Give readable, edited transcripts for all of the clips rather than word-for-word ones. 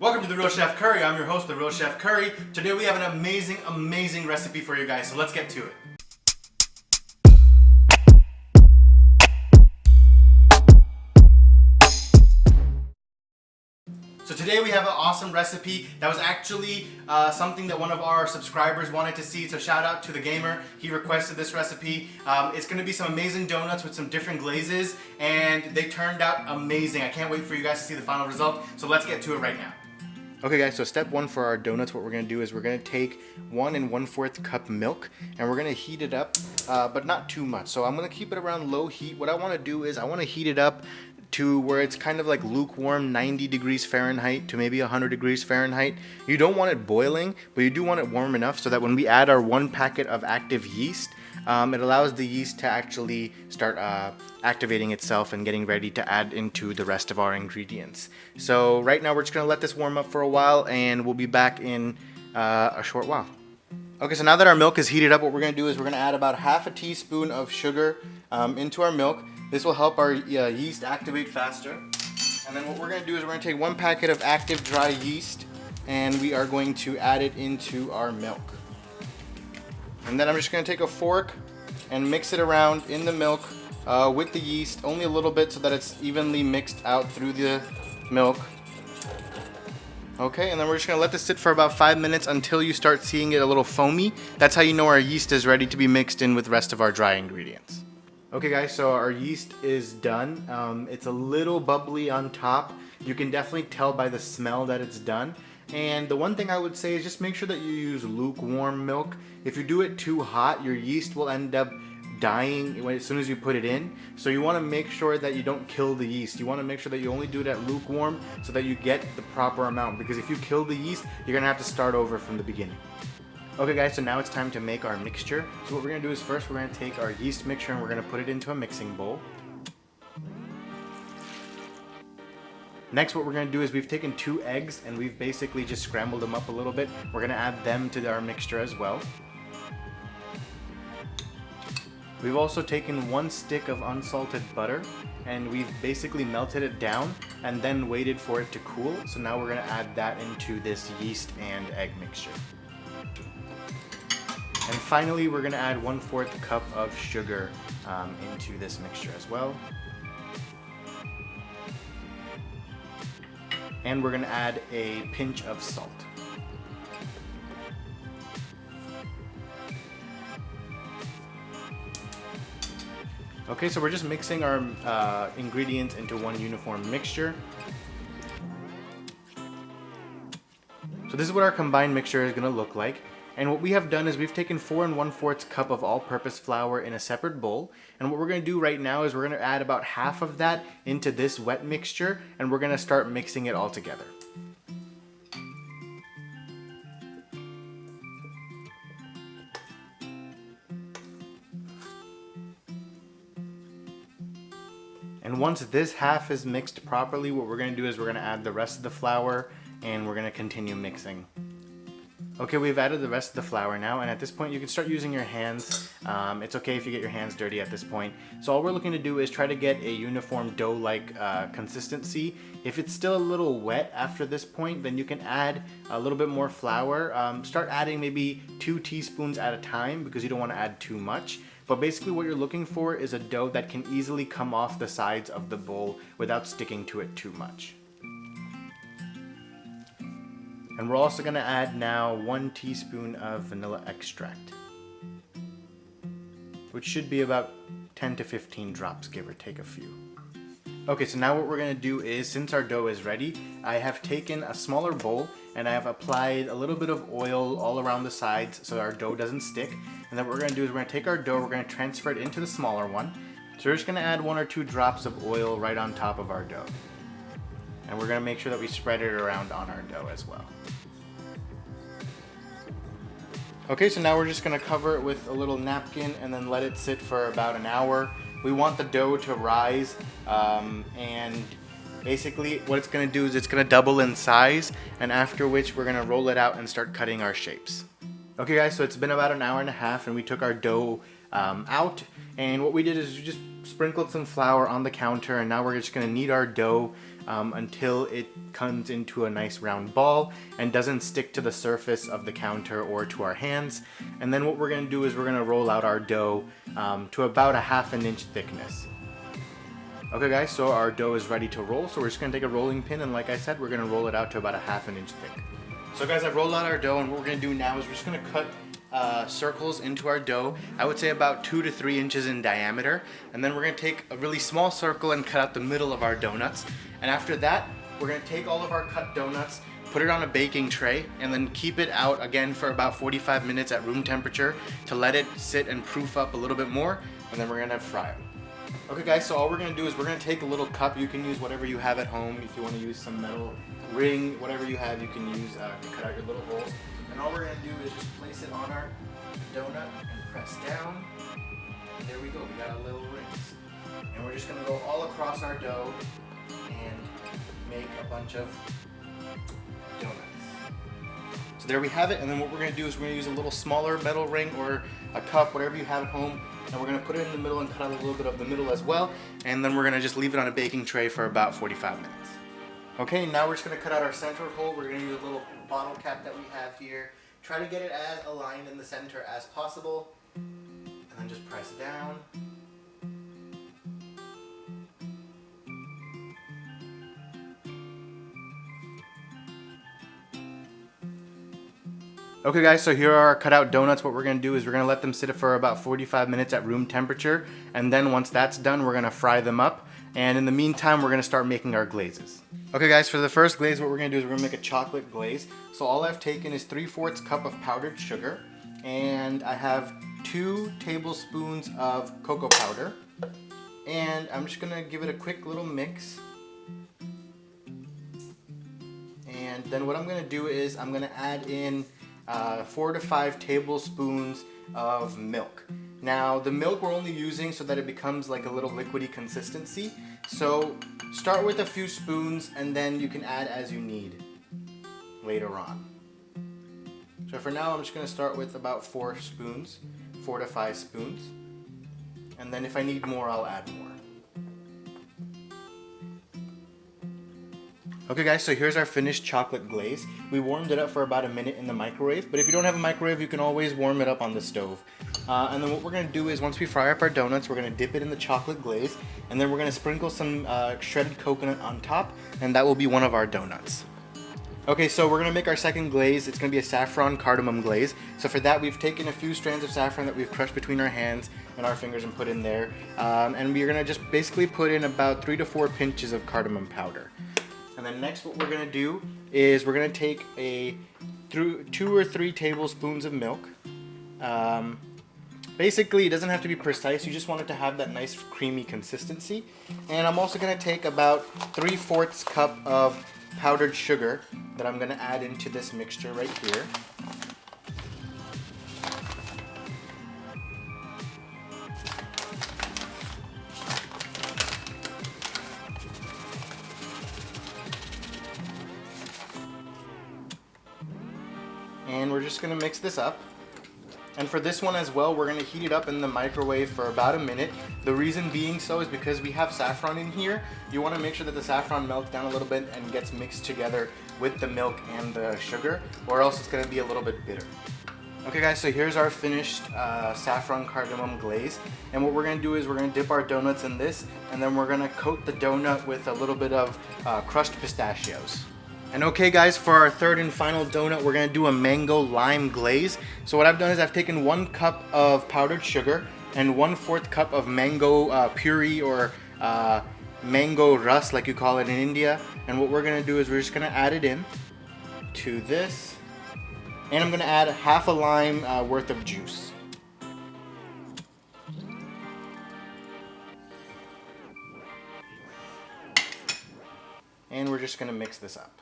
Welcome to The Real Chef Curry. I'm your host, The Real Chef Curry. Today we have an amazing recipe for you guys, so let's get to it. So today we have an awesome recipe that was actually something that one of our subscribers wanted to see, so shout out to the gamer. He requested this recipe. It's going to be some amazing donuts with some different glazes, and they turned out amazing. I can't wait for you guys to see the final result, so let's get to it right now. Okay guys, so step one for our donuts, what we're going to do is we're going to take 1 1/4 cup milk and we're going to heat it up, but not too much. So I'm going to keep it around low heat. What I want to do is I want to heat it up to where it's kind of like lukewarm, 90 degrees Fahrenheit to maybe 100 degrees Fahrenheit. You don't want it boiling, but you do want it warm enough so that when we add our 1 packet of active yeast, it allows the yeast to actually start activating itself and getting ready to add into the rest of our ingredients. So right now we're just going to let this warm up for a while and we'll be back in a short while. Okay, so now that our milk is heated up, what we're going to do is we're going to add about half a teaspoon of sugar into our milk. This will help our yeast activate faster. And then what we're going to do is we're going to take 1 packet of active dry yeast and we are going to add it into our milk. And then I'm just going to take a fork and mix it around in the milk with the yeast, only a little bit so that it's evenly mixed out through the milk. Okay, and then we're just going to let this sit for about 5 minutes until you start seeing it a little foamy. That's how you know our yeast is ready to be mixed in with the rest of our dry ingredients. Okay guys, so our yeast is done. It's a little bubbly on top. You can definitely tell by the smell that it's done. And the one thing I would say is just make sure that you use lukewarm milk. If you do it too hot, your yeast will end up dying as soon as you put it in. So you want to make sure that you don't kill the yeast. You want to make sure that you only do it at lukewarm so that you get the proper amount. Because if you kill the yeast, you're going to have to start over from the beginning. Okay guys, so now it's time to make our mixture. So what we're going to do is first we're going to take our yeast mixture and we're going to put it into a mixing bowl. Next, what we're going to do is we've taken 2 eggs and we've basically just scrambled them up a little bit. We're going to add them to our mixture as well. We've also taken 1 stick of unsalted butter and we've basically melted it down and then waited for it to cool. So now we're going to add that into this yeast and egg mixture. And finally, we're going to add 1/4 cup of sugar into this mixture as well. And we're going to add a pinch of salt. Okay, so we're just mixing our ingredients into one uniform mixture. So this is what our combined mixture is going to look like. And what we have done is we've taken 4 1/4 cup of all-purpose flour in a separate bowl. And what we're going to do right now is we're going to add about half of that into this wet mixture and we're going to start mixing it all together. And once this half is mixed properly, what we're going to do is we're going to add the rest of the flour and we're going to continue mixing. Okay, we've added the rest of the flour now, and at this point you can start using your hands. It's okay if you get your hands dirty at this point. So all we're looking to do is try to get a uniform dough-like consistency. If it's still a little wet after this point, then you can add a little bit more flour. Start adding maybe 2 teaspoons at a time because you don't want to add too much. But basically what you're looking for is a dough that can easily come off the sides of the bowl without sticking to it too much. And we're also going to add now 1 teaspoon of vanilla extract, which should be about 10 to 15 drops, give or take a few. Okay, so now what we're going to do is, since our dough is ready, I have taken a smaller bowl and I have applied a little bit of oil all around the sides so our dough doesn't stick. And then what we're going to do is we're going to take our dough, we're going to transfer it into the smaller one. So we're just going to add 1 or 2 drops of oil right on top of our dough. And we're going to make sure that we spread it around on our dough as well. Okay, so now we're just going to cover it with a little napkin and then let it sit for about an hour. We want the dough to rise and basically what it's going to do is it's going to double in size, and after which we're going to roll it out and start cutting our shapes. Okay guys, so it's been about an hour and a half and we took our dough out, and what we did is we just sprinkled some flour on the counter, and now we're just going to knead our dough until it comes into a nice round ball and doesn't stick to the surface of the counter or to our hands. And then what we're going to do is we're going to roll out our dough to about a 1/2 inch thickness. Okay guys, so our dough is ready to roll, so we're just going to take a rolling pin, and like I said, we're going to roll it out to about a 1/2 inch thick. So guys, I've rolled out our dough, and what we're going to do now is we're just going to cut circles into our dough. I would say about 2 to 3 inches in diameter, and then we're going to take a really small circle and cut out the middle of our donuts. And after that, we're going to take all of our cut donuts, put it on a baking tray, and then keep it out again for about 45 minutes at room temperature to let it sit and proof up a little bit more, and then we're going to fry them. Okay guys, so all we're going to do is we're going to take a little cup. You can use whatever you have at home. If you want to use some metal ring, whatever you have, you can use to cut out your little holes. And all we're going to do is just place it on our donut and press down. And there we go, we got our little rings. And we're just going to go all across our dough and make a bunch of donuts. So there we have it, and then what we're going to do is we're going to use a little smaller metal ring or a cup, whatever you have at home, and we're going to put it in the middle and cut out a little bit of the middle as well, and then we're going to just leave it on a baking tray for about 45 minutes. Okay, now we're just going to cut out our center hole. We're going to use a little bottle cap that we have here. Try to get it as aligned in the center as possible, and then just press down. Okay guys, so here are our cutout donuts. What we're going to do is we're going to let them sit for about 45 minutes at room temperature, and then once that's done, we're going to fry them up. And in the meantime, we're going to start making our glazes. Okay guys, for the first glaze, what we're going to do is we're going to make a chocolate glaze. So all I've taken is 3/4 cup of powdered sugar, and I have 2 tablespoons of cocoa powder, and I'm just going to give it a quick little mix. And then what I'm going to do is I'm going to add in 4 to 5 tablespoons of milk. Now the milk we're only using so that it becomes like a little liquidy consistency. So start with a few spoons and then you can add as you need later on. So for now I'm just going to start with about 4 spoons, 4 to 5 spoons. And then if I need more, I'll add more. Okay guys, so here's our finished chocolate glaze. We warmed it up for about a minute in the microwave, but if you don't have a microwave, you can always warm it up on the stove. And then what we're going to do is once we fry up our donuts, we're going to dip it in the chocolate glaze, and then we're going to sprinkle some shredded coconut on top, and that will be one of our donuts. Okay, so we're going to make our second glaze. It's going to be a saffron cardamom glaze. So for that, we've taken a few strands of saffron that we've crushed between our hands and our fingers and put in there. And we're going to just basically put in about 3 to 4 pinches of cardamom powder. And then next what we're going to do is we're going to take 2 or 3 tablespoons of milk. Basically, it doesn't have to be precise. You just want it to have that nice creamy consistency. And I'm also going to take about 3/4 cup of powdered sugar that I'm going to add into this mixture right here. And we're just going to mix this up. And for this one as well, we're going to heat it up in the microwave for about a minute. The reason being so is because we have saffron in here. You want to make sure that the saffron melts down a little bit and gets mixed together with the milk and the sugar, or else it's going to be a little bit bitter. Okay guys, so here's our finished saffron cardamom glaze. And what we're going to do is we're going to dip our donuts in this, and then we're going to coat the donut with a little bit of crushed pistachios. And okay guys, for our third and final donut, we're going to do a mango lime glaze. So what I've done is I've taken 1 cup of powdered sugar and 1/4 cup of mango puree or mango rus, like you call it in India. And what we're going to do is we're just going to add it in to this. And I'm going to add 1/2 lime worth of juice. And we're just going to mix this up.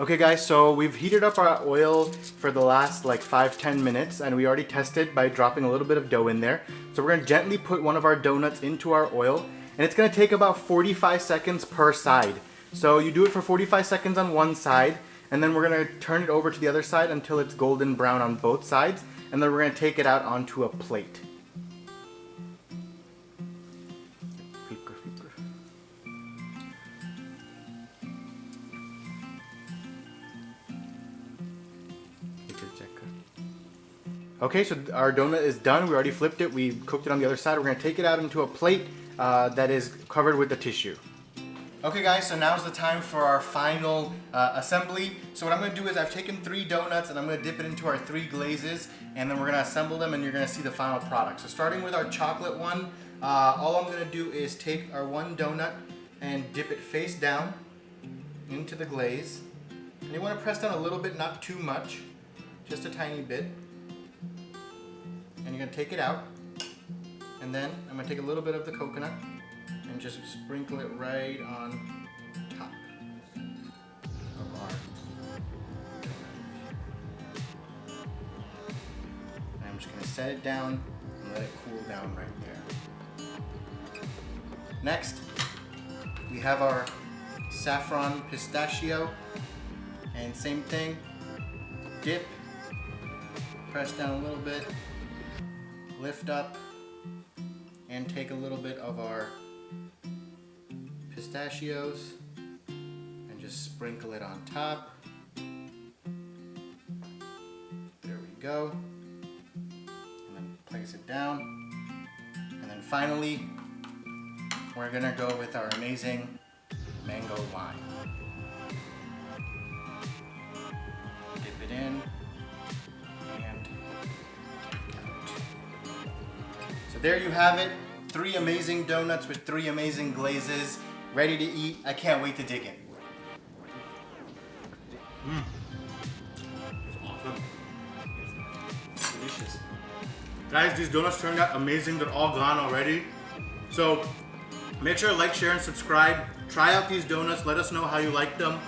Okay guys, so we've heated up our oil for the last like 5-10 minutes, and we already tested by dropping a little bit of dough in there. So we're going to gently put one of our donuts into our oil, and it's going to take about 45 seconds per side. So you do it for 45 seconds on one side, and then we're going to turn it over to the other side until it's golden brown on both sides, and then we're going to take it out onto a plate. Okay, so our donut is done. We already flipped it. We cooked it on the other side. We're gonna take it out into a plate that is covered with the tissue. Okay guys, so now's the time for our final assembly. So what I'm gonna do is I've taken 3 donuts and I'm gonna dip it into our 3 glazes, and then we're gonna assemble them and you're gonna see the final product. So starting with our chocolate one, all I'm gonna do is take our 1 donut and dip it face down into the glaze. And you wanna press down a little bit, not too much, just a tiny bit. And you're gonna take it out. And then I'm gonna take a little bit of the coconut and just sprinkle it right on top of our donut. And I'm just gonna set it down and let it cool down right there. Next, we have our saffron pistachio, and same thing, dip, press down a little bit, lift up, and take a little bit of our pistachios and just sprinkle it on top. There we go. And then place it down. And then finally, we're gonna go with our amazing mango lime. Dip it in and take it out. So there you have it. 3 amazing donuts with 3 amazing glazes, ready to eat. I can't wait to dig in. It's awesome. It's delicious. Guys, these donuts turned out amazing. They're all gone already. So make sure to like, share, and subscribe. Try out these donuts. Let us know how you like them.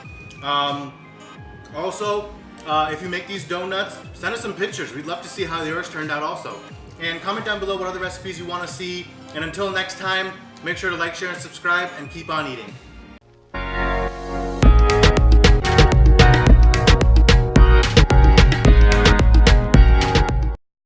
Also, if you make these donuts, send us some pictures. We'd love to see how yours turned out also. And comment down below what other recipes you want to see. And until next time, make sure to like, share, and subscribe, and keep on eating.